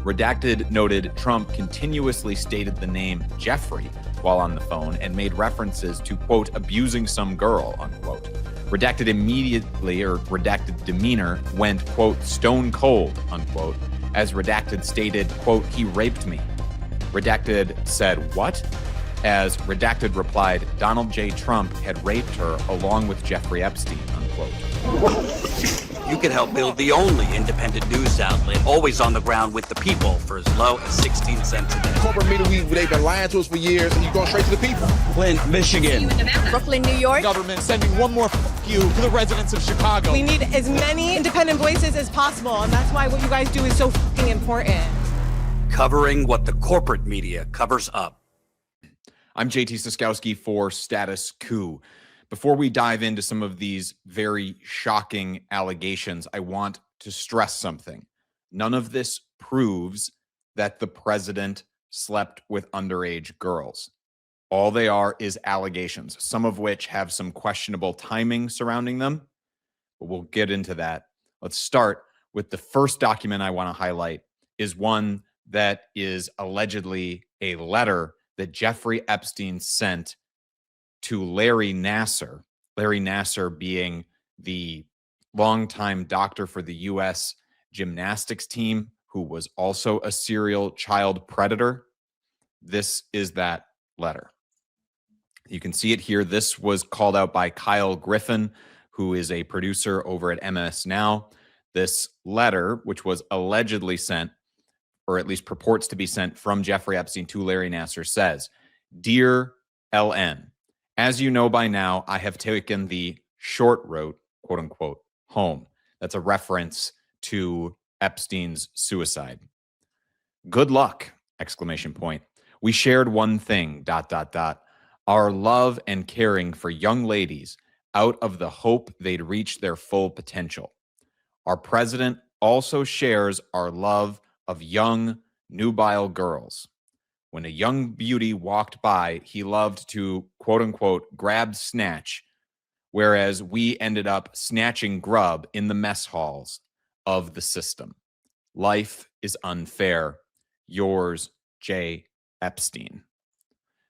Redacted noted Trump continuously stated the name Jeffrey while on the phone and made references to, quote, abusing some girl, unquote. Redacted immediately, or redacted demeanor, went, quote, stone cold, unquote, as redacted stated, quote, he raped me. Redacted said, what? As redacted replied, Donald J. Trump had raped her along with Jeffrey Epstein, unquote. You could help build the only independent news outlet always on the ground with the people for as low as 16 cents a day. Corporate media, they've been lying to us for years, and you're going straight to the people. Flint, Michigan. Brooklyn, New York. Government sending one more you to the residents of Chicago. We need as many independent voices as possible, and that's why what you guys do is so fucking important. Covering what the corporate media covers up. I'm JT Siskowski for Status Coup. Before we dive into some of these very shocking allegations, I want to stress something. None of this proves that the president slept with underage girls. All they are is allegations, some of which have some questionable timing surrounding them, but we'll get into that. Let's start with the first document I want to highlight is one that is allegedly a letter that Jeffrey Epstein sent to Larry Nasser being the longtime doctor for the U.S. gymnastics team, who was also a serial child predator. This is that letter. You can see it here. This was called out by Kyle Griffin, who is a producer over at MS Now. This letter, which was allegedly sent, or at least purports to be sent from Jeffrey Epstein to Larry Nasser, says, Dear LN, as you know by now, I have taken the short road, quote unquote, home. That's a reference to Epstein's suicide. Good luck, exclamation point. We shared one thing, ... Our love and caring for young ladies out of the hope they'd reach their full potential. Our president also shares our love of young, nubile girls. When a young beauty walked by, he loved to, quote unquote, grab snatch, whereas we ended up snatching grub in the mess halls of the system. Life is unfair. Yours, J. Epstein.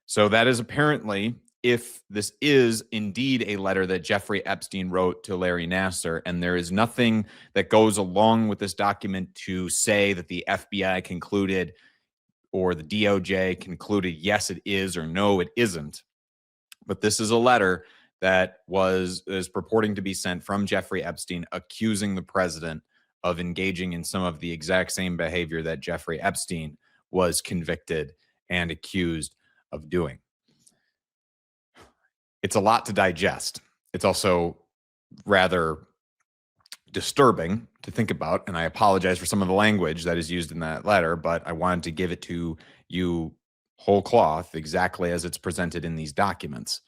So that is apparently, if this is indeed a letter that Jeffrey Epstein wrote to Larry Nasser, and there is nothing that goes along with this document to say that the FBI concluded or the DOJ concluded, yes, it is, or no, it isn't. But this is a letter that is purporting to be sent from Jeffrey Epstein accusing the president of engaging in some of the exact same behavior that Jeffrey Epstein was convicted and accused of doing. It's a lot to digest. It's also rather disturbing to think about, and I apologize for some of the language that is used in that letter, but I wanted to give it to you whole cloth, exactly as it's presented in these documents.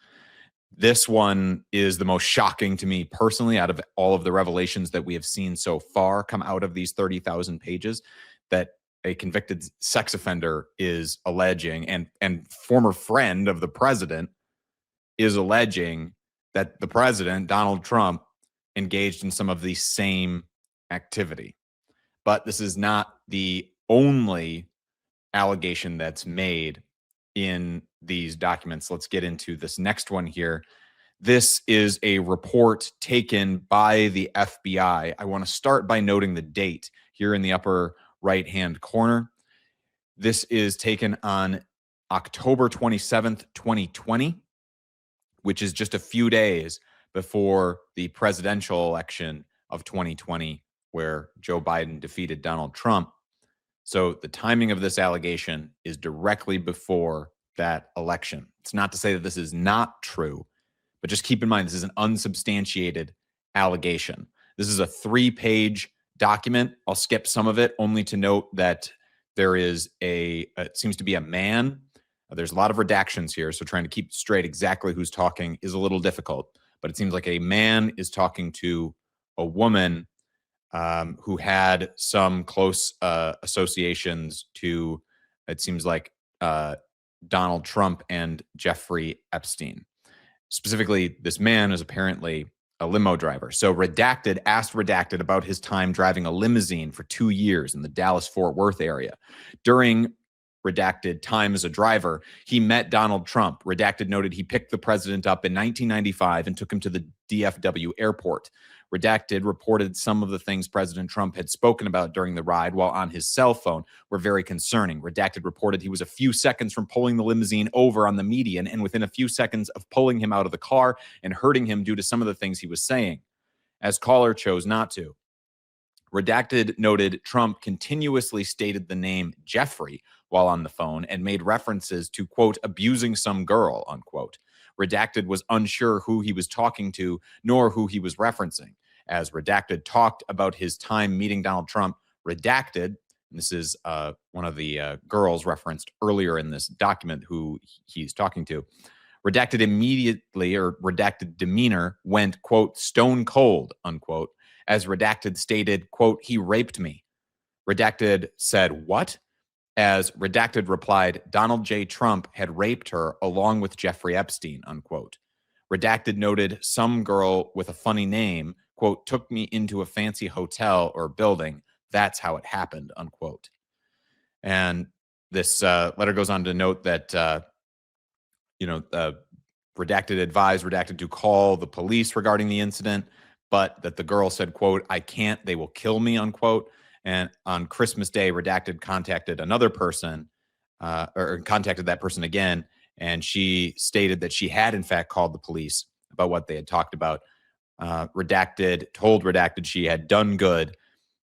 This one is the most shocking to me personally out of all of the revelations that we have seen so far come out of these 30,000 pages, that a convicted sex offender is alleging, and former friend of the president is alleging that the president, Donald Trump, engaged in some of the same activity. But this is not the only allegation that's made in these documents. Let's get into this next one here. This is a report taken by the FBI. I want to start by noting the date here in the upper right-hand corner. This is taken on October 27th, 2020, which is just a few days before the presidential election of 2020, where Joe Biden defeated Donald Trump. So the timing of this allegation is directly before that election. It's not to say that this is not true, but just keep in mind, this is an unsubstantiated allegation. This is a 3-page document. I'll skip some of it only to note that there is it seems to be a man. There's a lot of redactions here, so trying to keep straight exactly who's talking is a little difficult. But it seems like a man is talking to a woman who had some close associations to, it seems like, Donald Trump and Jeffrey Epstein. Specifically, this man is apparently a limo driver. So Redacted asked Redacted about his time driving a limousine for 2 years in the Dallas-Fort Worth area. During Redacted time as a driver, he met Donald Trump. Redacted noted he picked the president up in 1995 and took him to the DFW airport. Redacted reported some of the things President Trump had spoken about during the ride while on his cell phone were very concerning. Redacted reported he was a few seconds from pulling the limousine over on the median and within a few seconds of pulling him out of the car and hurting him due to some of the things he was saying, as caller chose not to. Redacted noted Trump continuously stated the name Jeffrey while on the phone and made references to, quote, abusing some girl, unquote. Redacted was unsure who he was talking to nor who he was referencing. As Redacted talked about his time meeting Donald Trump, Redacted, and this is one of the girls referenced earlier in this document who he's talking to, Redacted immediately, or Redacted demeanor went, quote, stone cold, unquote, as Redacted stated, quote, he raped me. Redacted said, what? As Redacted replied, Donald J. Trump had raped her along with Jeffrey Epstein, unquote. Redacted noted some girl with a funny name, quote, took me into a fancy hotel or building. That's how it happened, unquote. And this letter goes on to note that, Redacted advised Redacted to call the police regarding the incident, but that the girl said, quote, I can't, they will kill me, unquote. And on Christmas Day, Redacted contacted another person, or contacted that person again, and she stated that she had, in fact, called the police about what they had talked about. Redacted told Redacted she had done good,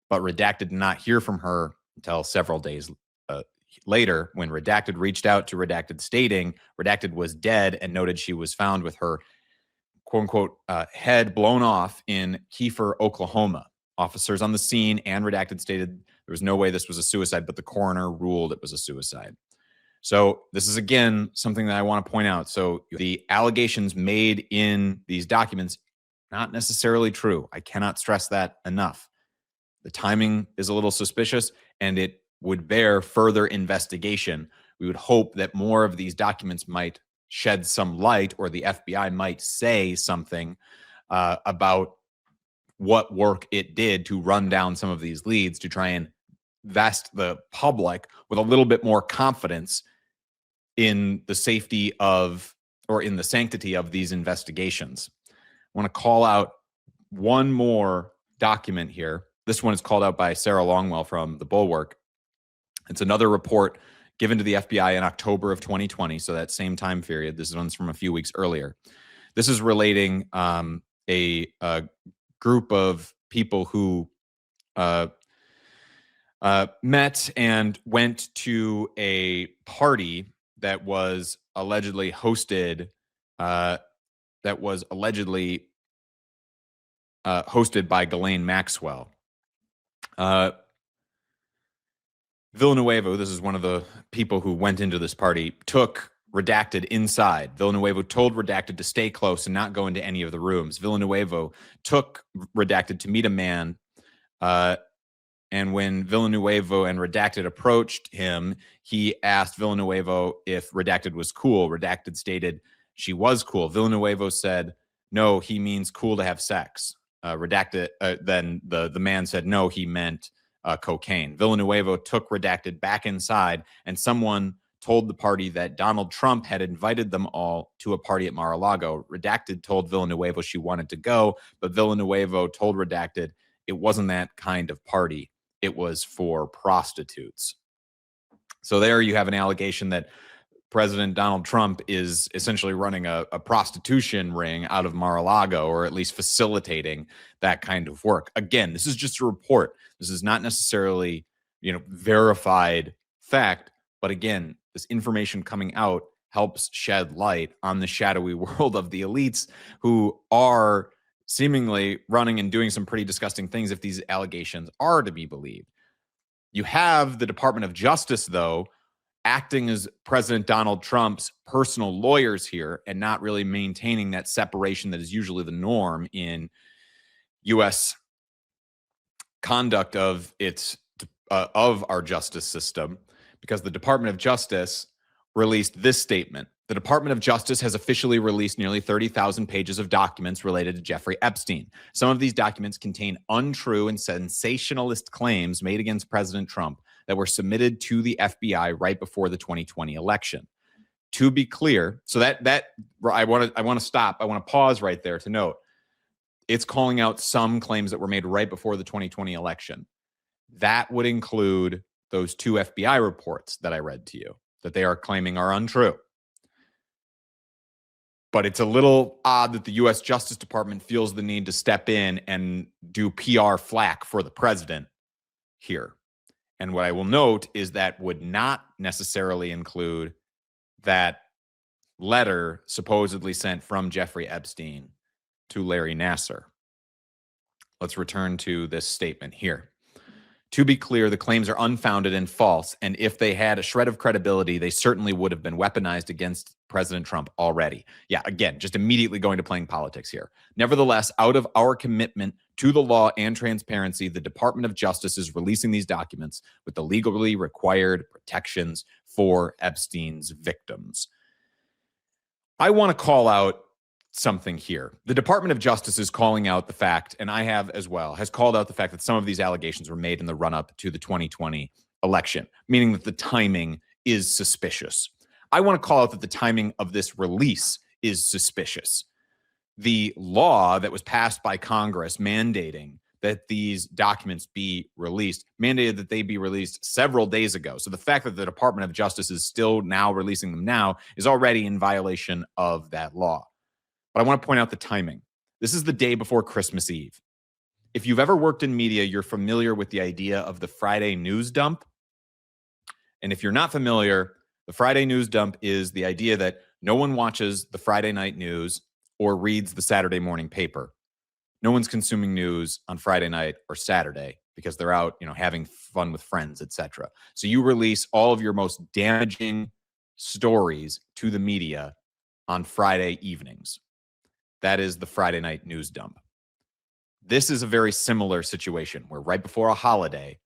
but Redacted did not hear from her until several days later when Redacted reached out to Redacted stating Redacted was dead and noted she was found with her, quote unquote, head blown off in Kiefer, Oklahoma. Officers on the scene and Redacted stated there was no way this was a suicide, but the coroner ruled it was a suicide. So this is, again, something that I want to point out. So the allegations made in these documents, not necessarily true. I cannot stress that enough. The timing is a little suspicious, and it would bear further investigation. We would hope that more of these documents might shed some light, or the FBI might say something about what work it did to run down some of these leads to try and vest the public with a little bit more confidence in the safety of, or in the sanctity of, these investigations. I want to call out one more document here. This one is called out by Sarah Longwell from The Bulwark. It's another report given to the FBI in October of 2020, so that same time period. This one's from a few weeks earlier. This is relating a group of people who met and went to a party that was allegedly hosted by Ghislaine Maxwell. Villanueva, this is one of the people who went into this party, took Redacted inside. Villanueva told Redacted to stay close and not go into any of the rooms. Villanueva took Redacted to meet a man, and when Villanueva and Redacted approached him, he asked Villanueva if Redacted was cool. Redacted stated she was cool. Villanueva said, no, he means cool to have sex. Redacted, then the man said, no, he meant cocaine. Villanueva took Redacted back inside, and someone told the party that Donald Trump had invited them all to a party at Mar-a-Lago. Redacted told Villanueva she wanted to go, but Villanueva told Redacted it wasn't that kind of party. It was for prostitutes. So there you have an allegation that President Donald Trump is essentially running a prostitution ring out of Mar-a-Lago, or at least facilitating that kind of work. Again, this is just a report. This is not necessarily, verified fact. But again, this information coming out helps shed light on the shadowy world of the elites who are seemingly running and doing some pretty disgusting things if these allegations are to be believed. You have the Department of Justice, though, acting as President Donald Trump's personal lawyers here and not really maintaining that separation that is usually the norm in U.S. conduct of our justice system, because the Department of Justice released this statement. The Department of Justice has officially released nearly 30,000 pages of documents related to Jeffrey Epstein. Some of these documents contain untrue and sensationalist claims made against President Trump that were submitted to the FBI right before the 2020 election. To be clear, so that I want to stop. I want to pause right there to note it's calling out some claims that were made right before the 2020 election. That would include those 2 FBI reports that I read to you that they are claiming are untrue. But it's a little odd that the U.S. Justice Department feels the need to step in and do PR flack for the president here. And what I will note is that would not necessarily include that letter supposedly sent from Jeffrey Epstein to Larry Nasser. Let's return to this statement here. To be clear, the claims are unfounded and false, and if they had a shred of credibility, they certainly would have been weaponized against President Trump already. Yeah, again, just immediately going to playing politics here. Nevertheless, out of our commitment to the law and transparency, the Department of Justice is releasing these documents with the legally required protections for Epstein's victims. I want to call out something here. The Department of Justice is calling out the fact, and I have as well, has called out the fact that some of these allegations were made in the run-up to the 2020 election, meaning that the timing is suspicious. I want to call out that the timing of this release is suspicious. The law that was passed by Congress mandating that these documents be released, mandated that they be released several days ago. So the fact that the Department of Justice is still now releasing them now is already in violation of that law. But I want to point out the timing. This is the day before Christmas Eve. If you've ever worked in media, you're familiar with the idea of the Friday news dump. And if you're not familiar, the Friday news dump is the idea that no one watches the Friday night news or reads the Saturday morning paper. No one's consuming news on Friday night or Saturday because they're out, having fun with friends, etc. So you release all of your most damaging stories to the media on Friday evenings. That is the Friday night news dump. This is a very similar situation where right before a holiday,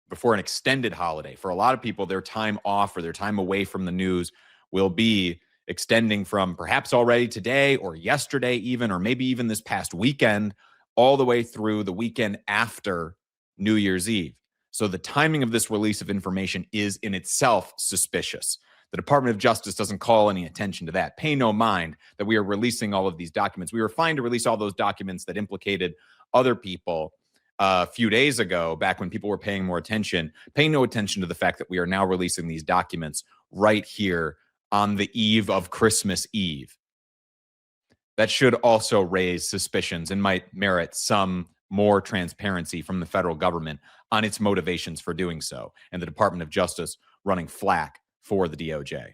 before an extended holiday, for a lot of people, their time off or their time away from the news will be extending from perhaps already today or yesterday even, or maybe even this past weekend, all the way through the weekend after New Year's Eve. So the timing of this release of information is in itself suspicious. The Department of Justice doesn't call any attention to that. Pay no mind that we are releasing all of these documents. We were fine to release all those documents that implicated other people a few days ago, back when people were paying more attention. Pay no attention to the fact that we are now releasing these documents right here on the eve of Christmas Eve. That should also raise suspicions and might merit some more transparency from the federal government on its motivations for doing so, and the Department of Justice running flack for the DOJ.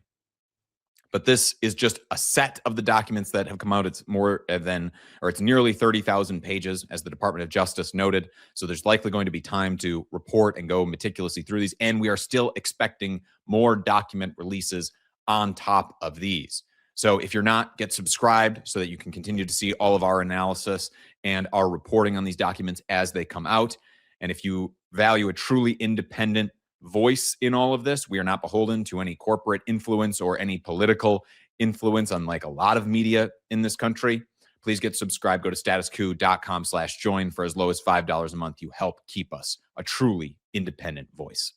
But this is just a set of the documents that have come out. It's it's nearly 30,000 pages, as the Department of Justice noted. So there's likely going to be time to report and go meticulously through these. And we are still expecting more document releases on top of these. So if you're not, get subscribed so that you can continue to see all of our analysis and our reporting on these documents as they come out. And if you value a truly independent voice in all of this, we are not beholden to any corporate influence or any political influence, unlike a lot of media in this country. Please get subscribed. Go to statuscoup.com/join for as low as $5 a month. You help keep us a truly independent voice.